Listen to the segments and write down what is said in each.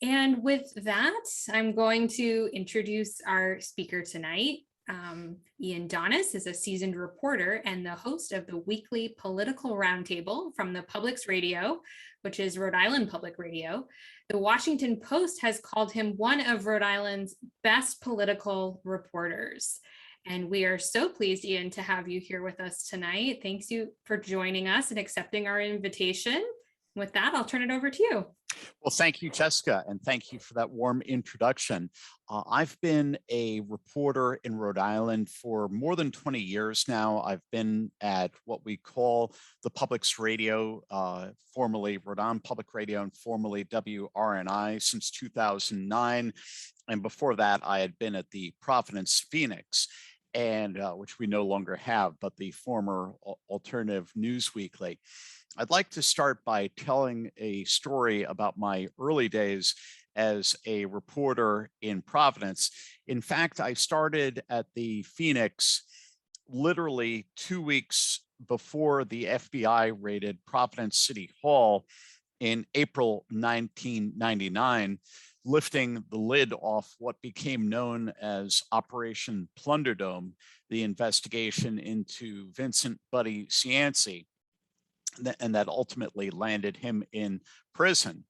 And with that, I'm going to introduce our speaker tonight. Ian Donnis is a seasoned reporter and the host of the weekly Political Roundtable from the Public's Radio, which is Rhode Island Public Radio. The Washington Post has called him one of Rhode Island's best political reporters. And we are so pleased, Ian, to have you here with us tonight. Thanks you for joining us and accepting our invitation. With that, I'll turn it over to you. Well, thank you, Jessica, and thank you for that warm introduction. I've been a reporter in Rhode Island for more than 20 years now. I've been at what we call the Public's Radio, formerly Rhode Island Public Radio and formerly WRNI since 2009. And before that, I had been at the Providence Phoenix, and which we no longer have, but the former alternative news weekly. I'd like to start by telling a story about my early days as a reporter in Providence. In fact, I started at the Phoenix literally 2 weeks before the FBI raided Providence City Hall in April 1999, lifting the lid off what became known as Operation Plunderdome, the investigation into Vincent Buddy Cianci, and that ultimately landed him in prison.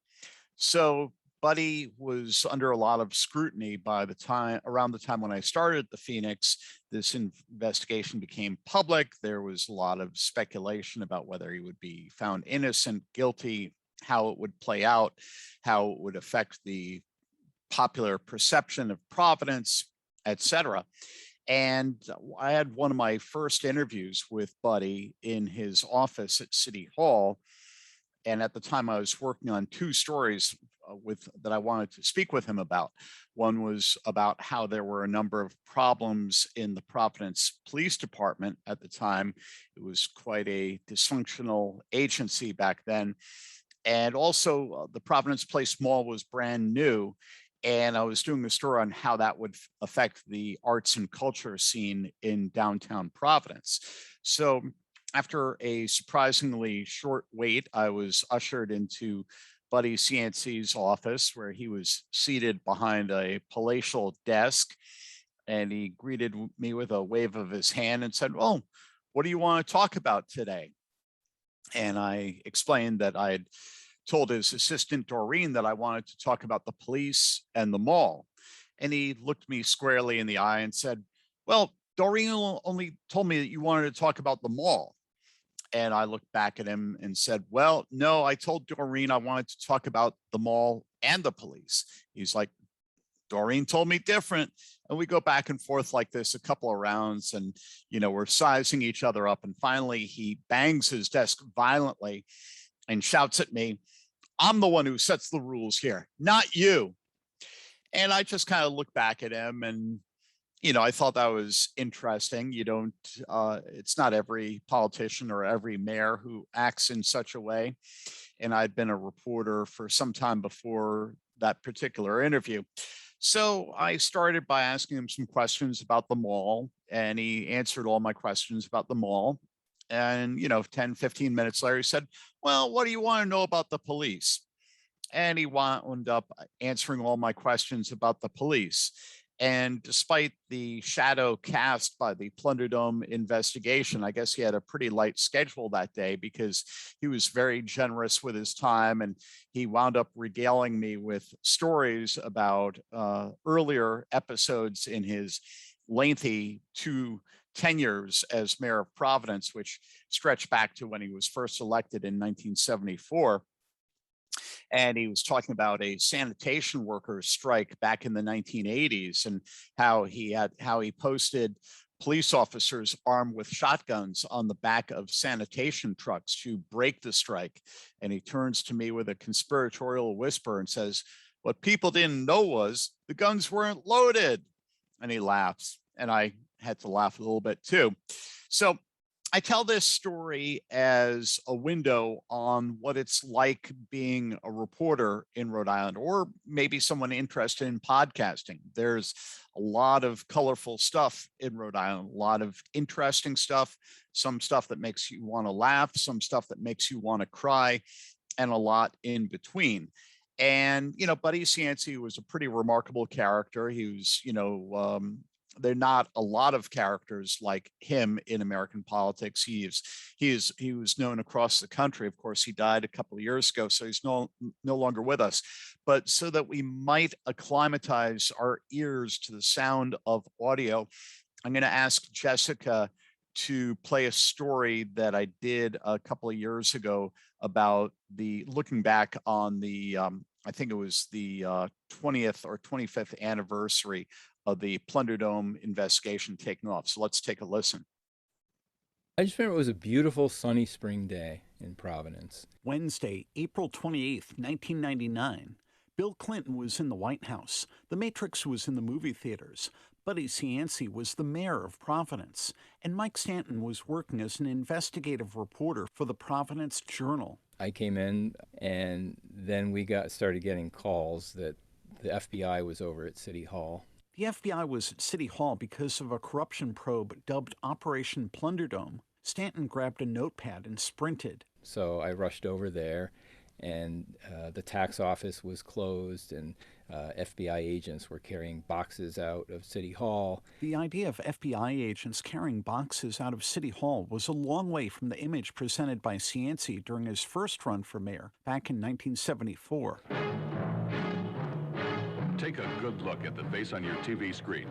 So Buddy was under a lot of scrutiny around the time when I started the Phoenix. This investigation became public. There was a lot of speculation about whether he would be found innocent, guilty, how it would play out, how it would affect the popular perception of Providence, etc. And I had one of my first interviews with Buddy in his office at City Hall. And at the time I was working on two stories that I wanted to speak with him about. One was about how there were a number of problems in the Providence Police Department at the time. It was quite a dysfunctional agency back then. And also the Providence Place Mall was brand new. And I was doing a story on how that would affect the arts and culture scene in downtown Providence. So after a surprisingly short wait, I was ushered into Buddy Cianci's office, where he was seated behind a palatial desk. And he greeted me with a wave of his hand and said, "Well, what do you want to talk about today?" And I explained that I'd told his assistant Doreen that I wanted to talk about the police and the mall. And he looked me squarely in the eye and said, "Well, Doreen only told me that you wanted to talk about the mall." And I looked back at him and said, "Well, no, I told Doreen I wanted to talk about the mall and the police." He's like, "Doreen told me different." And we go back and forth like this a couple of rounds, and we're sizing each other up. And finally he bangs his desk violently and shouts at me, "I'm the one who sets the rules here, not you." And I just kind of looked back at him, and I thought that was interesting. It's not every politician or every mayor who acts in such a way. And I'd been a reporter for some time before that particular interview. So I started by asking him some questions about the mall, and he answered all my questions about the mall. And 10, 15 minutes later, he said, "Well, what do you want to know about the police?" And he wound up answering all my questions about the police. And despite the shadow cast by the Plunderdome investigation, I guess he had a pretty light schedule that day, because he was very generous with his time. And he wound up regaling me with stories about earlier episodes in his lengthy 2 tenures as mayor of Providence, which stretched back to when he was first elected in 1974. And he was talking about a sanitation workers strike back in the 1980s, and how he posted police officers armed with shotguns on the back of sanitation trucks to break the strike. And he turns to me with a conspiratorial whisper and says, "What people didn't know was the guns weren't loaded." And he laughs, and I had to laugh a little bit too. So I tell this story as a window on what it's like being a reporter in Rhode Island, or maybe someone interested in podcasting. There's a lot of colorful stuff in Rhode Island, a lot of interesting stuff, some stuff that makes you want to laugh, some stuff that makes you want to cry, and a lot in between. And, Buddy Cianci was a pretty remarkable character. He was, there are not a lot of characters like him in American politics. He was known across the country. Of course, he died a couple of years ago, so he's no longer with us. But so that we might acclimatize our ears to the sound of audio, I'm going to ask Jessica to play a story that I did a couple of years ago about looking back on I think it was the 20th or 25th anniversary of the Plunder Dome investigation taking off. So let's take a listen. I just remember it was a beautiful sunny spring day in Providence. Wednesday, April 28th, 1999. Bill Clinton was in the White House. The Matrix was in the movie theaters. Buddy Cianci was the mayor of Providence. And Mike Stanton was working as an investigative reporter for the Providence Journal. I came in, and then we started getting calls that the FBI was over at City Hall. The FBI was at City Hall because of a corruption probe dubbed Operation Plunderdome. Stanton grabbed a notepad and sprinted. So I rushed over there, and the tax office was closed, and FBI agents were carrying boxes out of City Hall. The idea of FBI agents carrying boxes out of City Hall was a long way from the image presented by Cianci during his first run for mayor back in 1974. Take a good look at the face on your TV screen.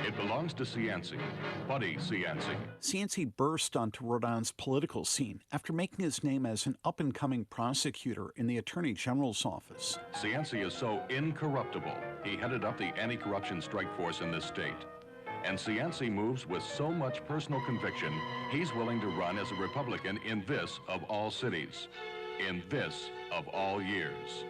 It belongs to Cianci, Buddy Cianci. Cianci burst onto Rhode Island's political scene after making his name as an up-and-coming prosecutor in the Attorney General's office. Cianci is so incorruptible, he headed up the anti-corruption strike force in this state. And Cianci moves with so much personal conviction, he's willing to run as a Republican in this of all cities, in this of all years.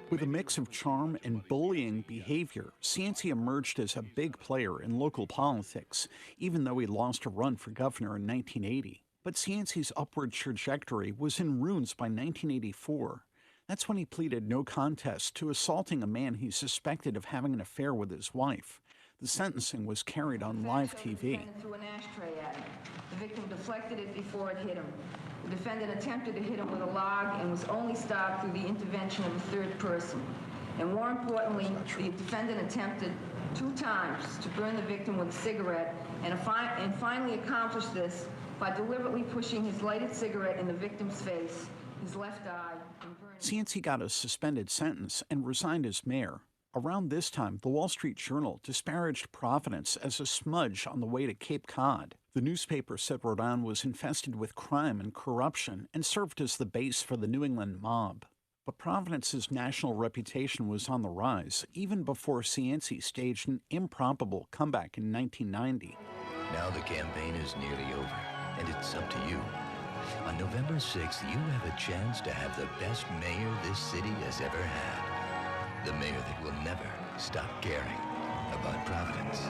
With a mix of charm and bullying behavior, Cianci emerged as a big player in local politics, even though he lost a run for governor in 1980. But Cianci's upward trajectory was in ruins by 1984. That's when he pleaded no contest to assaulting a man he suspected of having an affair with his wife. The sentencing was carried on live TV. Threw an ashtray at him. The victim deflected it before it hit him. The defendant attempted to hit him with a log and was only stopped through the intervention of a third person. And more importantly, the defendant attempted 2 times to burn the victim with a cigarette and finally accomplished this by deliberately pushing his lighted cigarette in the victim's face, his left eye, and burning. Cianci got a suspended sentence and resigned as mayor. Around this time, the Wall Street Journal disparaged Providence as a smudge on the way to Cape Cod. The newspaper said Rhode Island was infested with crime and corruption and served as the base for the New England mob. But Providence's national reputation was on the rise, even before Cianci staged an improbable comeback in 1990. Now the campaign is nearly over, and it's up to you. On November 6th, you have a chance to have the best mayor this city has ever had. The mayor that will never stop caring about Providence.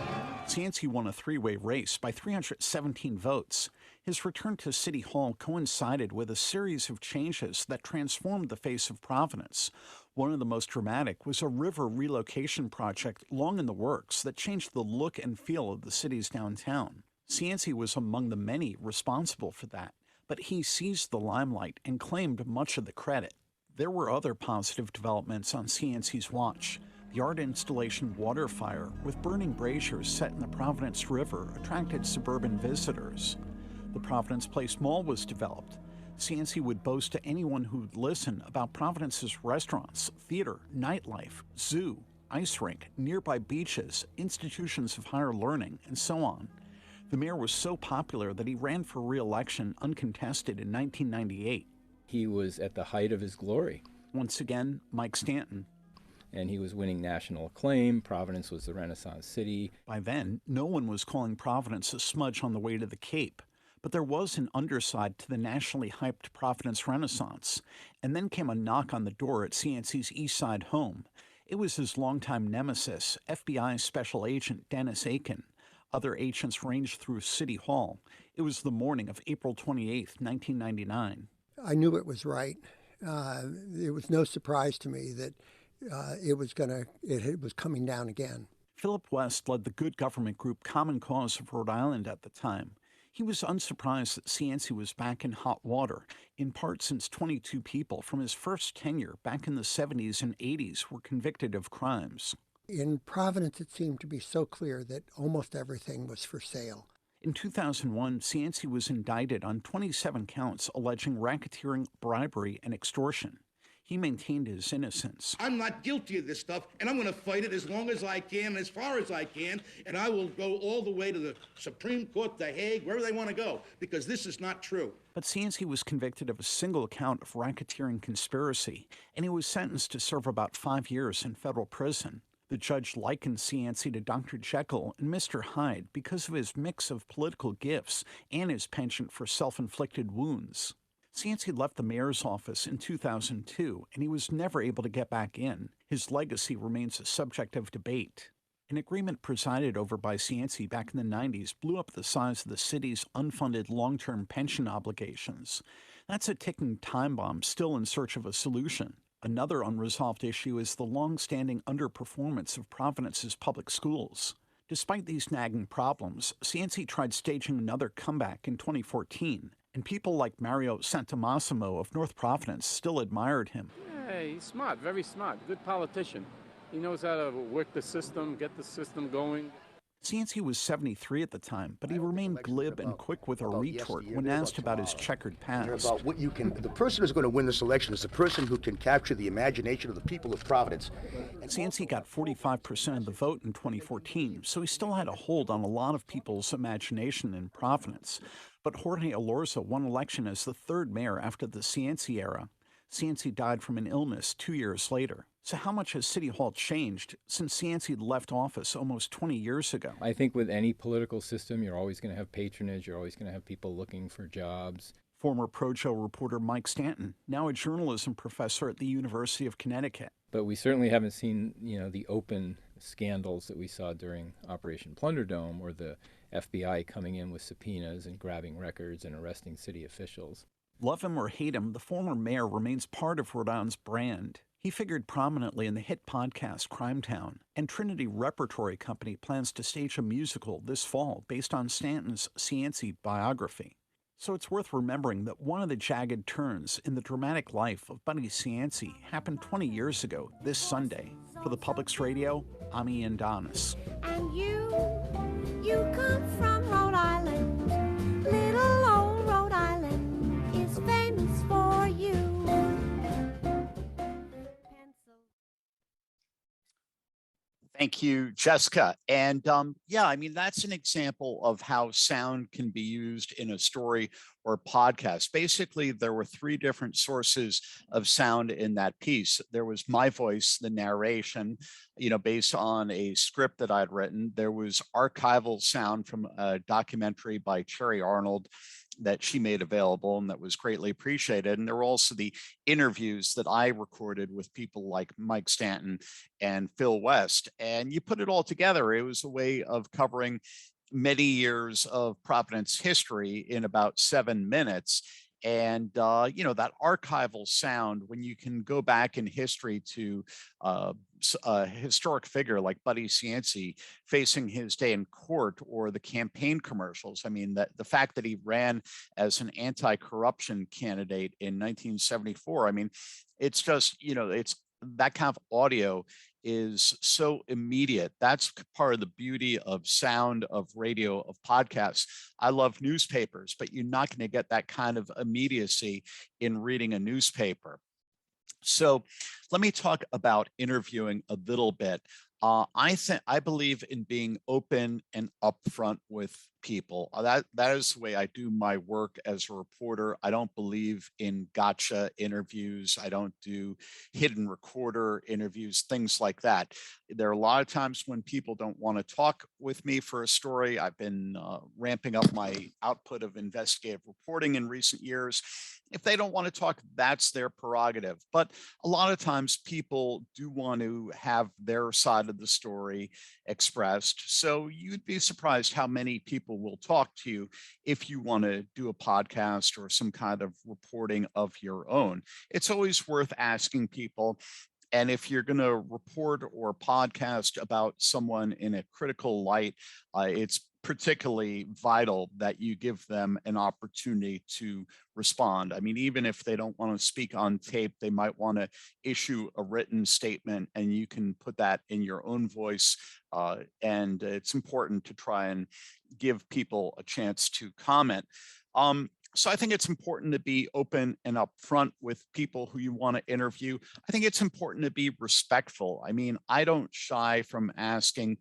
Cianci won a 3-way race by 317 votes. His return to City Hall coincided with a series of changes that transformed the face of Providence. One of the most dramatic was a river relocation project long in the works that changed the look and feel of the city's downtown. Cianci was among the many responsible for that, but he seized the limelight and claimed much of the credit. There were other positive developments on Cianci's watch. The art installation Waterfire, with burning braziers set in the Providence River, attracted suburban visitors. The Providence Place Mall was developed. Cianci would boast to anyone who'd listen about Providence's restaurants, theater, nightlife, zoo, ice rink, nearby beaches, institutions of higher learning, and so on. The mayor was so popular that he ran for re-election uncontested in 1998. He was at the height of his glory. Once again, Mike Stanton. And he was winning national acclaim. Providence was the Renaissance city. By then, no one was calling Providence a smudge on the way to the Cape. But there was an underside to the nationally hyped Providence Renaissance. And then came a knock on the door at Cianci's East Side home. It was his longtime nemesis, FBI Special Agent Dennis Aiken. Other agents ranged through City Hall. It was the morning of April 28, 1999. I knew it was right. It was no surprise to me that it was coming down again. Philip West led the good government group Common Cause of Rhode Island at the time. He was unsurprised that Cianci was back in hot water, in part since 22 people from his first tenure back in the 70s and 80s were convicted of crimes. In Providence, it seemed to be so clear that almost everything was for sale. In 2001, Cianci was indicted on 27 counts alleging racketeering, bribery, and extortion. He maintained his innocence. I'm not guilty of this stuff, and I'm going to fight it as long as I can, as far as I can, and I will go all the way to the Supreme Court, The Hague, wherever they want to go, because this is not true. But Cianci was convicted of a single count of racketeering conspiracy, and he was sentenced to serve about 5 years in federal prison. The judge likened Cianci to Dr. Jekyll and Mr. Hyde because of his mix of political gifts and his penchant for self-inflicted wounds. Cianci left the mayor's office in 2002, and he was never able to get back in. His legacy remains a subject of debate. An agreement presided over by Cianci back in the 90s blew up the size of the city's unfunded long-term pension obligations. That's a ticking time bomb still in search of a solution. Another unresolved issue is the long-standing underperformance of Providence's public schools. Despite these nagging problems, Cianci tried staging another comeback in 2014. And people like Mario Santamassimo of North Providence still admired him. Yeah, he's smart, very smart, good politician. He knows how to work the system, get the system going. Cianci was 73 at the time, but he remained glib and quick with a retort when asked about his checkered past. About what you can, the person who's going to win this election is the person who can capture the imagination of the people of Providence. Cianci got 45% of the vote in 2014, so he still had a hold on a lot of people's imagination in Providence. But Jorge Elorza won election as the third mayor after the Cianci era. Cianci died from an illness 2 years later. So how much has City Hall changed since Cianci left office almost 20 years ago? I think with any political system, you're always going to have patronage. You're always going to have people looking for jobs. Former Pro-Joe reporter Mike Stanton, now a journalism professor at the University of Connecticut. But we certainly haven't seen, the open scandals that we saw during Operation Plunderdome or the FBI coming in with subpoenas and grabbing records and arresting city officials. Love him or hate him, the former mayor remains part of Rhode Island's brand. He figured prominently in the hit podcast Crimetown, and Trinity Repertory Company plans to stage a musical this fall based on Stanton's Cianci biography. So it's worth remembering that one of the jagged turns in the dramatic life of Buddy Cianci happened 20 years ago this Sunday. For the Public's Radio, I'm Ian Donnis. And you come from Rhode Island. Little old Rhode Island is famous for you. Thank you, Jessica. And that's an example of how sound can be used in a story or podcast. Basically, there were three different sources of sound in that piece. There was my voice, the narration, based on a script that I'd written. There was archival sound from a documentary by Cherry Arnold that she made available, and that was greatly appreciated. And there were also the interviews that I recorded with people like Mike Stanton and Phil West. And you put it all together, it was a way of covering many years of Providence history in about 7 minutes. And, that archival sound, when you can go back in history to a historic figure like Buddy Cianci facing his day in court, or the campaign commercials. I mean, the fact that he ran as an anti-corruption candidate in 1974, I mean, it's just, it's that kind of audio is so immediate. That's part of the beauty of sound, of radio, of podcasts. I love newspapers, but you're not going to get that kind of immediacy in reading a newspaper. So let me talk about interviewing a little bit. I believe in being open and upfront with people. That is the way I do my work as a reporter. I don't believe in gotcha interviews. I don't do hidden recorder interviews, things like that. There are a lot of times when people don't want to talk with me for a story. I've been ramping up my output of investigative reporting in recent years. If they don't want to talk, that's their prerogative. But a lot of times people do want to have their side of the story expressed. So you'd be surprised how many people will talk to you if you want to do a podcast or some kind of reporting of your own. It's always worth asking people. And if you're going to report or podcast about someone in a critical light, it's particularly vital that you give them an opportunity to respond. I mean, even if they don't want to speak on tape, they might want to issue a written statement, and you can put that in your own voice. And it's important to try and give people a chance to comment. So I think it's important to be open and upfront with people who you want to interview. I think it's important to be respectful. I mean, I don't shy from asking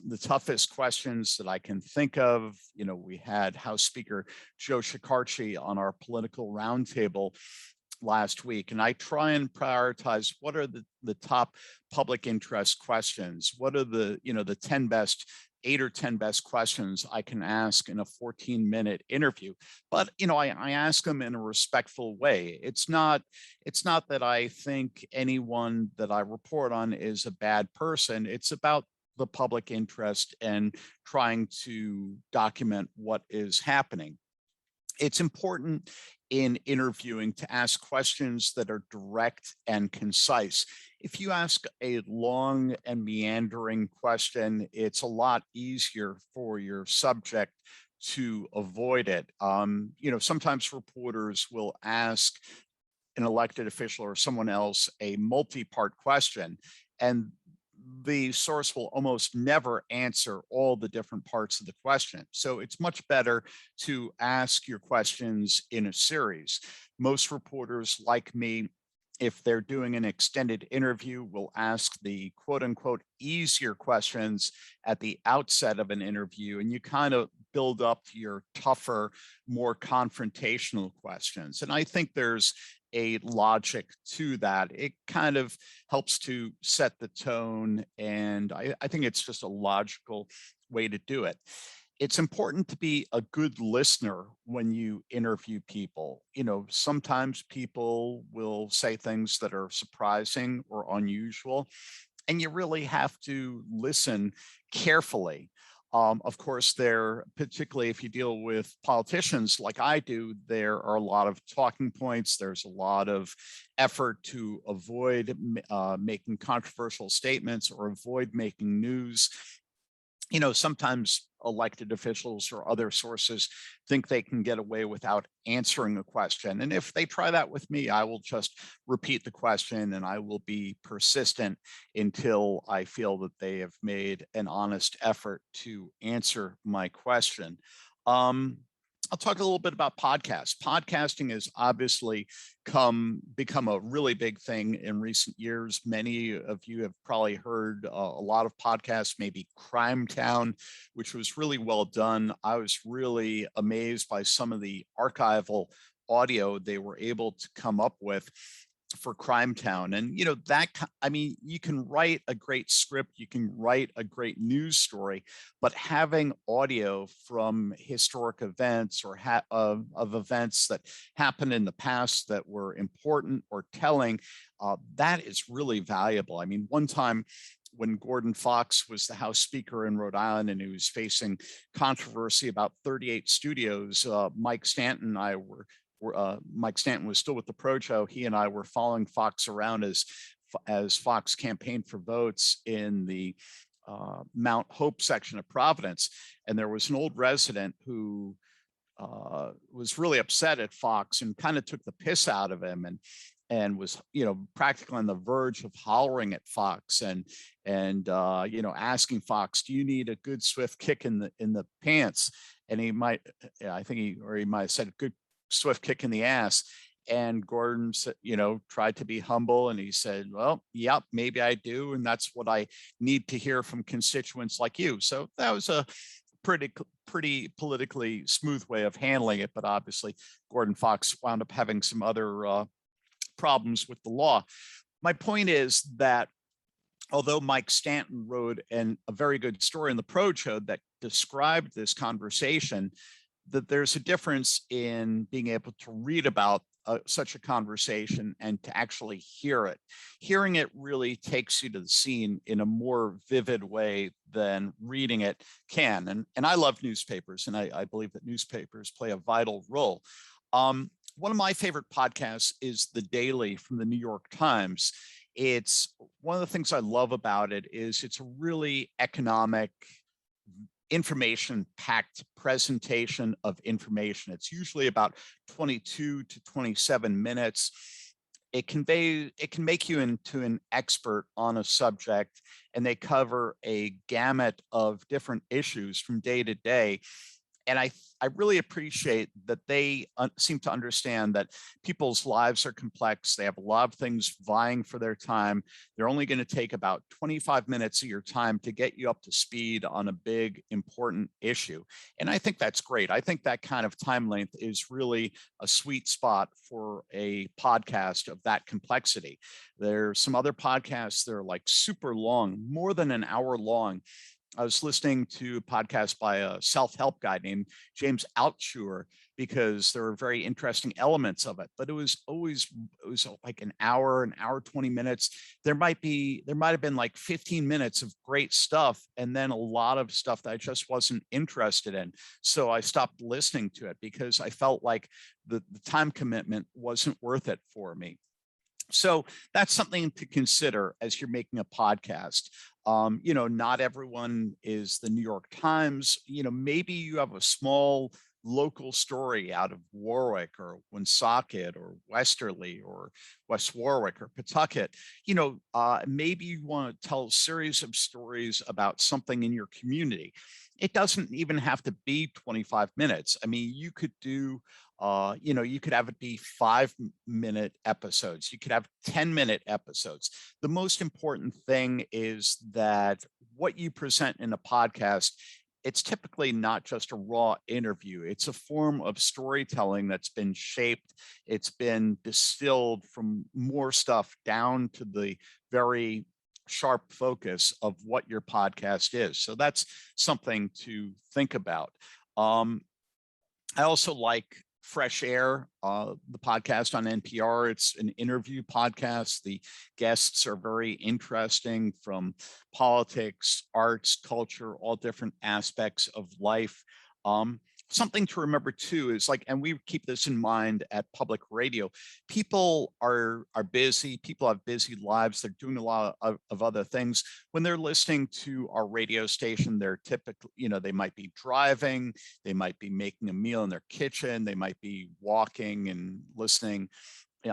the toughest questions that I can think of. You know, we had House Speaker Joe Shikarchi on our Political Roundtable last week, and I try and prioritize what are the top public interest questions. What are the 8 or 10 best questions I can ask in a 14-minute interview. But I ask them in a respectful way. It's not that I think anyone that I report on is a bad person. It's about the public interest and trying to document what is happening. It's important in interviewing to ask questions that are direct and concise. If you ask a long and meandering question, it's a lot easier for your subject to avoid it. Sometimes reporters will ask an elected official or someone else a multi-part question, and the source will almost never answer all the different parts of the question. So it's much better to ask your questions in a series. Most reporters, like me, if they're doing an extended interview, will ask the quote unquote easier questions at the outset of an interview, and you kind of build up to your tougher, more confrontational questions. And I think there's a logic to that. It kind of helps to set the tone, and I think it's just a logical way to do it. It's important to be a good listener when you interview people. Sometimes people will say things that are surprising or unusual, and you really have to listen carefully. Of course, particularly if you deal with politicians like I do, there are a lot of talking points. There's a lot of effort to avoid making controversial statements or avoid making news. Sometimes elected officials or other sources think they can get away without answering a question. And if they try that with me, I will just repeat the question, and I will be persistent until I feel that they have made an honest effort to answer my question. I'll talk a little bit about podcasts. Podcasting has obviously become a really big thing in recent years. Many of you have probably heard a lot of podcasts, maybe Crime Town, which was really well done. I was really amazed by some of the archival audio they were able to come up with for Crime Town. And you can write a great script, you can write a great news story, but having audio from historic events or of events that happened in the past that were important or telling, that is really valuable. I mean, one time when Gordon Fox was the House Speaker in Rhode Island and he was facing controversy about 38 studios, Mike Stanton and I were Mike Stanton was still with the Pro-Show. He and I were following Fox around as Fox campaigned for votes in the Mount Hope section of Providence. And there was an old resident who was really upset at Fox and kind of took the piss out of him and was, practically on the verge of hollering at Fox and asking Fox, "Do you need a good swift kick in the pants?" And he might have said, "Good swift kick in the ass." And Gordon, tried to be humble, and he said, "Well, yep, maybe I do, and that's what I need to hear from constituents like you." So that was a pretty politically smooth way of handling it, but obviously Gordon Fox wound up having some other problems with the law. My point is that although Mike Stanton wrote a very good story in the Pro-Show that described this conversation, that there's a difference in being able to read about such a conversation and to actually hear it. Hearing it really takes you to the scene in a more vivid way than reading it can. And I love newspapers, and I believe that newspapers play a vital role. One of my favorite podcasts is The Daily from the New York Times. It's one of the things I love about it is it's a really economic, information-packed presentation of information. It's usually about 22 to 27 minutes. It can make you into an expert on a subject, and they cover a gamut of different issues from day to day. And I really appreciate that they seem to understand that people's lives are complex. They have a lot of things vying for their time. They're only going to take about 25 minutes of your time to get you up to speed on a big, important issue. And I think that's great. I think that kind of time length is really a sweet spot for a podcast of that complexity. There's some other podcasts that are like super long, more than an hour long. I was listening to a podcast by a self-help guy named James Altucher because there were very interesting elements of it, but it was like an hour 20 minutes. There might have been like 15 minutes of great stuff, and then a lot of stuff that I just wasn't interested in. So I stopped listening to it because I felt like the time commitment wasn't worth it for me. So that's something to consider as you're making a podcast. Not everyone is the New York Times. Maybe you have a small local story out of Warwick or Woonsocket or Westerly or West Warwick or Pawtucket. Maybe you want to tell a series of stories about something in your community. It doesn't even have to be 25 minutes. I mean, you could do you could have it be 5-minute episodes. You could have 10-minute episodes. The most important thing is that what you present in a podcast, it's typically not just a raw interview. It's a form of storytelling that's been shaped. It's been distilled from more stuff down to the very sharp focus of what your podcast is. So that's something to think about. I also like Fresh Air, the podcast on NPR. It's an interview podcast. The guests are very interesting, from politics, arts, culture, all different aspects of life. Something to remember too is and we keep this in mind at public radio, people are busy, people have busy lives, they're doing a lot of other things. When they're listening to our radio station, they're typically, they might be driving, they might be making a meal in their kitchen, they might be walking and listening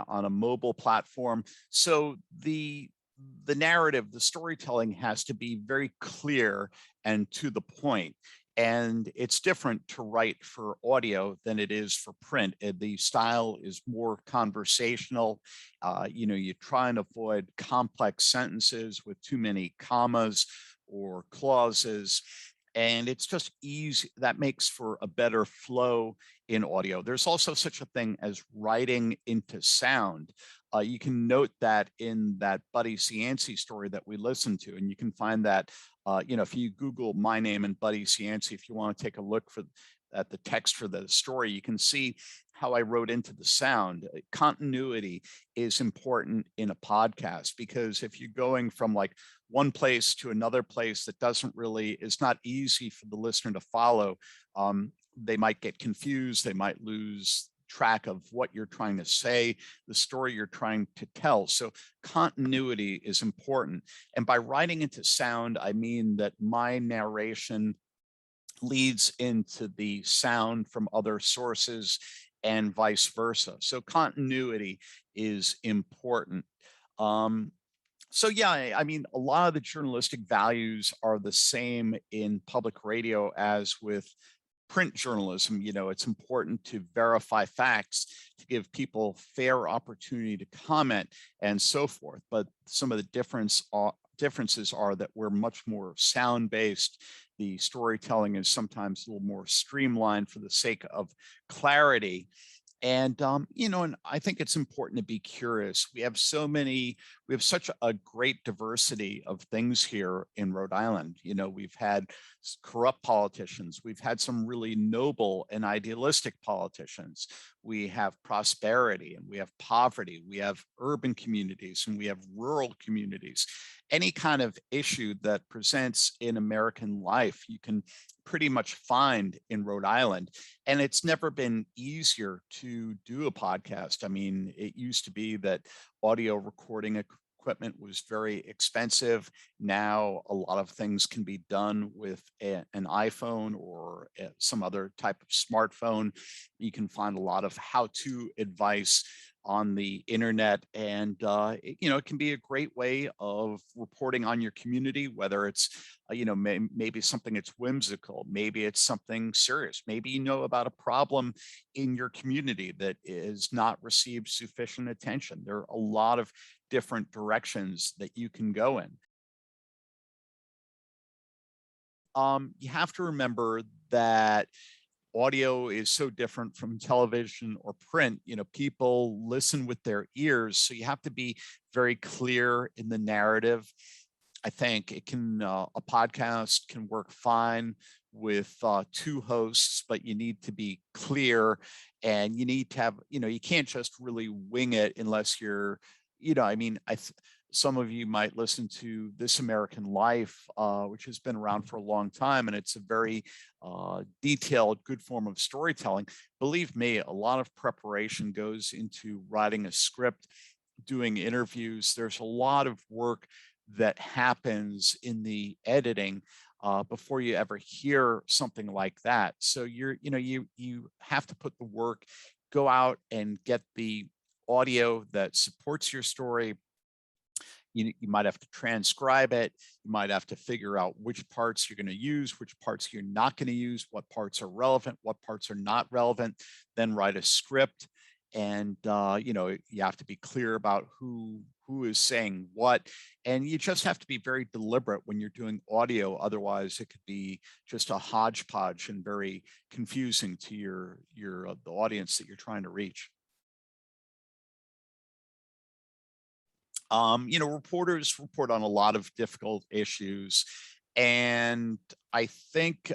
on a mobile platform. So the narrative, the storytelling has to be very clear and to the point. And it's different to write for audio than it is for print. The style is more conversational. You try and avoid complex sentences with too many commas or clauses. And it's just easy. That makes for a better flow in audio. There's also such a thing as writing into sound. You can note that in that Buddy Cianci story that we listened to, and you can find that if you Google my name and Buddy Cianci, if you want to take a look at the text for the story, you can see how I wrote into the sound. Continuity is important in a podcast, because if you're going from one place to another place that is not easy for the listener to follow, they might get confused, they might lose track of what you're trying to say, the story you're trying to tell. So continuity is important. And by writing into sound, I mean that my narration leads into the sound from other sources and vice versa. So continuity is important. So yeah, I mean, a lot of the journalistic values are the same in public radio as with print journalism. It's important to verify facts, to give people fair opportunity to comment and so forth. But some of the differences are that we're much more sound-based. The storytelling is sometimes a little more streamlined for the sake of clarity. And, and I think it's important to be curious. We have such a great diversity of things here in Rhode Island. We've had corrupt politicians. We've had some really noble and idealistic politicians. We have prosperity and we have poverty. We have urban communities and we have rural communities. Any kind of issue that presents in American life, you can pretty much find in Rhode Island. And it's never been easier to do a podcast. I mean, it used to be that audio recording equipment was very expensive. Now, a lot of things can be done with an iPhone or some other type of smartphone. You can find a lot of how-to advice on the internet, and it can be a great way of reporting on your community, whether it's maybe something that's whimsical, maybe it's something serious, maybe you know about a problem in your community that is not received sufficient attention. There are a lot of different directions that you can go in. You have to remember that audio is so different from television or print. People listen with their ears, so you have to be very clear in the narrative. I think a podcast can work fine with two hosts, but you need to be clear, and you need to have, you can't just really wing it unless you're, some of you might listen to This American Life, which has been around for a long time, and it's a very detailed, good form of storytelling. Believe me, a lot of preparation goes into writing a script, doing interviews. There's a lot of work that happens in the editing before you ever hear something like that. So you have to put the work, go out and get the audio that supports your story. You might have to transcribe it. You might have to figure out which parts you're going to use, which parts you're not going to use, what parts are relevant, what parts are not relevant, then write a script. And, you have to be clear about who is saying what. And you just have to be very deliberate when you're doing audio. Otherwise, it could be just a hodgepodge and very confusing to the audience that you're trying to reach. Reporters report on a lot of difficult issues, and I think,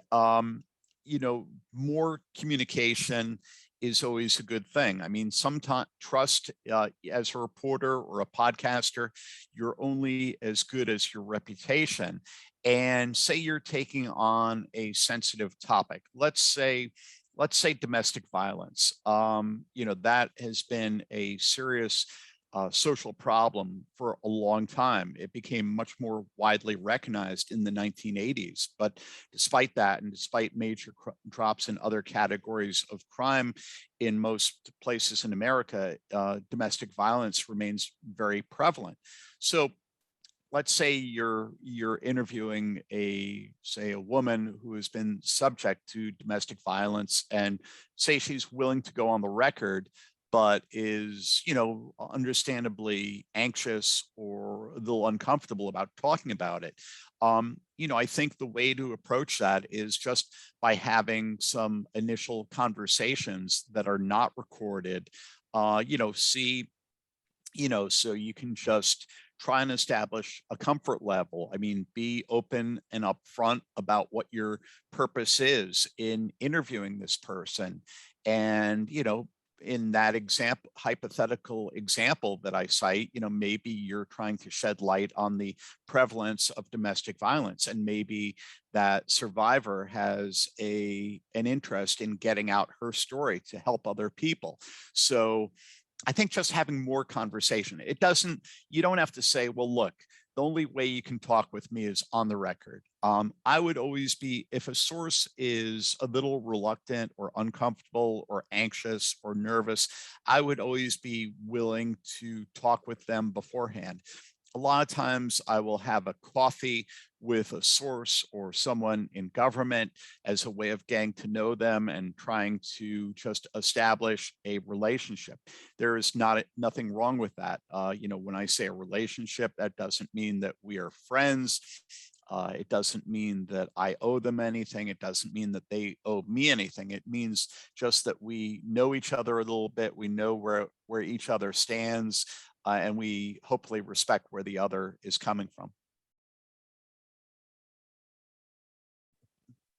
more communication is always a good thing. I mean, sometimes trust as a reporter or a podcaster, you're only as good as your reputation. And say you're taking on a sensitive topic. Let's say domestic violence. That has been a serious social problem for a long time. It became much more widely recognized in the 1980s. But despite that, and despite major drops in other categories of crime in most places in America, domestic violence remains very prevalent. So let's say you're interviewing a woman who has been subject to domestic violence, and say she's willing to go on the record, but is, understandably anxious or a little uncomfortable about talking about it. I think the way to approach that is just by having some initial conversations that are not recorded, so you can just try and establish a comfort level. I mean, be open and upfront about what your purpose is in interviewing this person. And, in that hypothetical example that I cite, maybe you're trying to shed light on the prevalence of domestic violence, and maybe that survivor has an interest in getting out her story to help other people. So I think just having more conversation, you don't have to say, well, look, the only way you can talk with me is on the record. I would always be, if a source is a little reluctant or uncomfortable or anxious or nervous, I would always be willing to talk with them beforehand. A lot of times I will have a coffee with a source or someone in government as a way of getting to know them and trying to just establish a relationship. There is nothing wrong with that. When I say a relationship, that doesn't mean that we are friends. It doesn't mean that I owe them anything. It doesn't mean that they owe me anything. It means just that we know each other a little bit. We know where each other stands, and we hopefully respect where the other is coming from.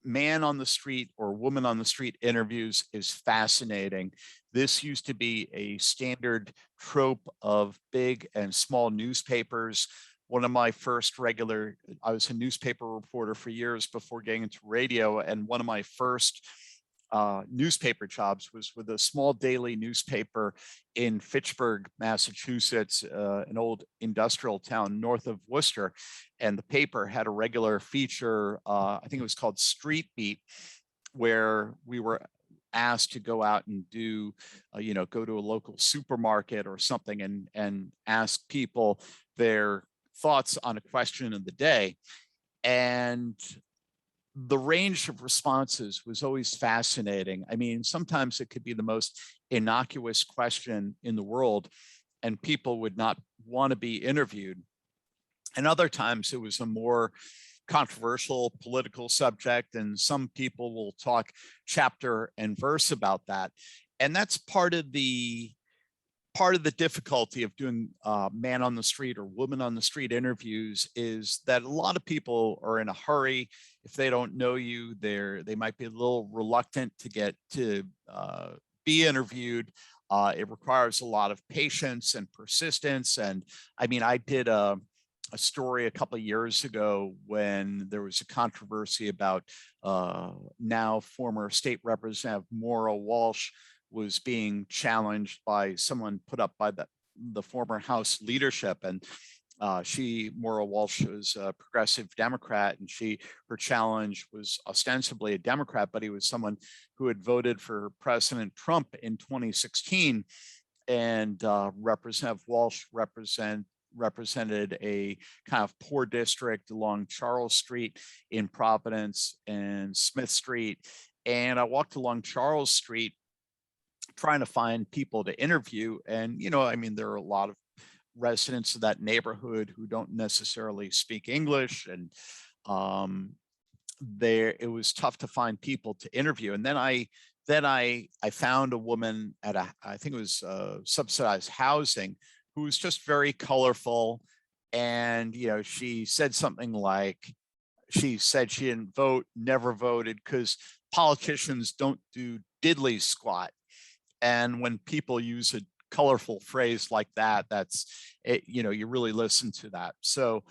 Man on the street or woman on the street interviews is fascinating. This used to be a standard trope of big and small newspapers. One of my first I was a newspaper reporter for years before getting into radio, and one of my first newspaper jobs was with a small daily newspaper in Fitchburg, Massachusetts, an old industrial town north of Worcester. And the paper had a regular feature, I think it was called Street Beat, where we were asked to go out and do, go to a local supermarket or something and ask people their thoughts on a question of the day. And the range of responses was always fascinating. I mean, sometimes it could be the most innocuous question in the world and people would not want to be interviewed. And other times it was a more controversial political subject, and some people will talk chapter and verse about that. And that's part of the difficulty of doing man on the street or woman on the street interviews, is that a lot of people are in a hurry. If they don't know you, they might be a little reluctant to get to be interviewed. It requires a lot of patience and persistence. And I mean, I did a story a couple of years ago when there was a controversy about now former state representative Maura Walsh was being challenged by someone put up by the former House leadership. And Maura Walsh was a progressive Democrat, and her challenge was ostensibly a Democrat, but he was someone who had voted for President Trump in 2016. And Representative Walsh represented a kind of poor district along Charles Street in Providence and Smith Street. And I walked along Charles Street trying to find people to interview. And, I mean, there are a lot of residents of that neighborhood who don't necessarily speak English. And it was tough to find people to interview. And then I found a woman at I think it was subsidized housing, who was just very colorful. And, she said something like, she said she didn't vote, never voted, because politicians don't do diddly squat. And when people use a colorful phrase like that, that's it, you really listen to that. So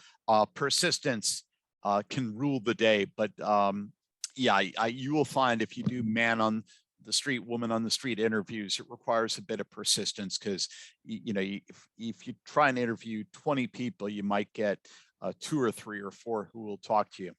persistence can rule the day. But you will find if you do man on the street, woman on the street interviews, it requires a bit of persistence, because if you try and interview 20 people, you might get 2 or 3 or 4 who will talk to you.